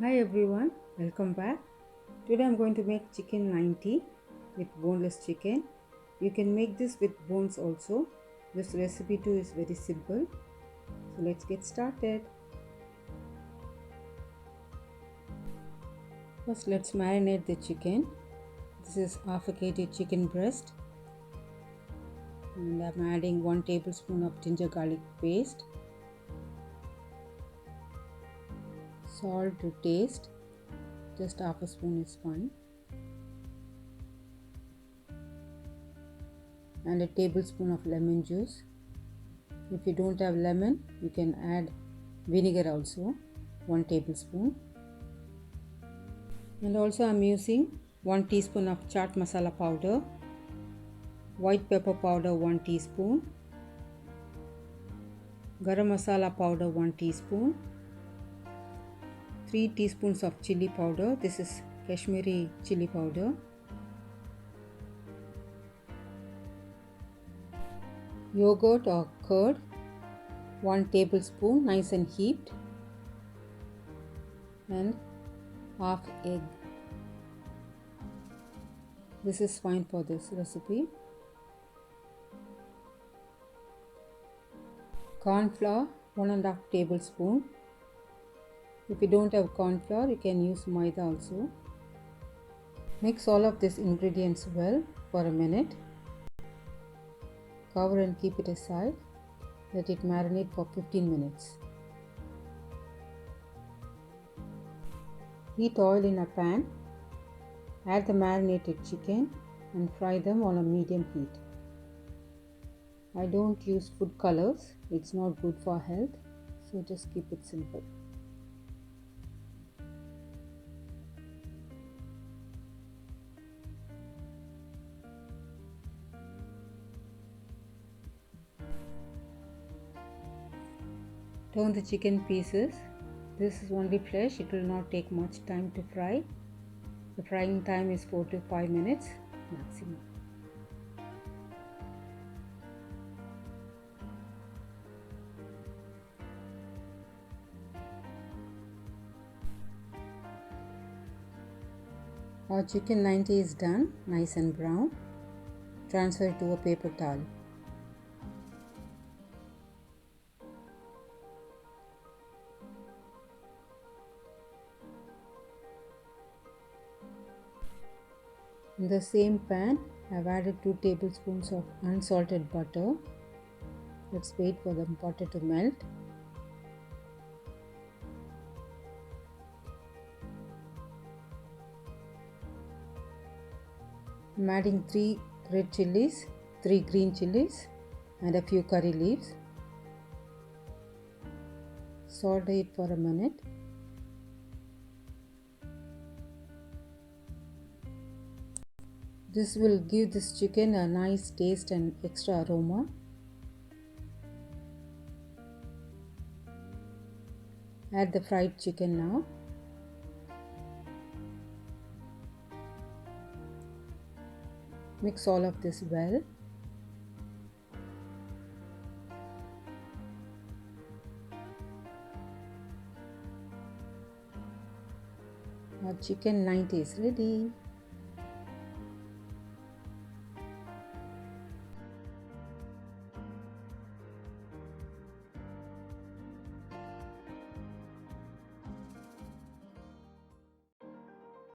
Hi everyone, welcome back. Today I'm going to make chicken 90 with boneless chicken. You can make this with bones also. This recipe too is very simple. So let's get started. First let's marinate the chicken. This is half a kg chicken breast. And I'm adding 1 tablespoon of ginger garlic paste. Salt to taste. Just half a spoon is fine. And a tablespoon of lemon juice. If you don't have lemon, you can add vinegar also, 1 tablespoon. And also I'm using 1 teaspoon of chaat masala powder, white pepper powder 1 teaspoon, garam masala powder 1 teaspoon, 3 teaspoons of chili powder. This is Kashmiri chili powder, yogurt or curd 1 tablespoon nice and heaped, and half egg. This is fine for this recipe. Cornflour 1.5 tablespoon. If you don't have cornflour, you can use maida also. Mix all of these ingredients well for a minute. Cover and keep it aside. Let it marinate for 15 minutes. Heat oil in a pan. Add the marinated chicken and fry them on a medium heat. I don't use food colors, it's not good for health, so just keep it simple. Turn the chicken pieces. This is only flesh, it will not take much time to fry. The frying time is 4 to 5 minutes maximum. Our chicken 90 is done, nice and brown. Transfer it to a paper towel. In the same pan, I have added 2 tablespoons of unsalted butter. Let's wait for the butter to melt. I'm adding 3 red chillies, 3 green chillies, and a few curry leaves. Saute it for a minute. This will give this chicken a nice taste and extra aroma. Add the fried chicken now. Mix all of this well. Our chicken 90 is ready.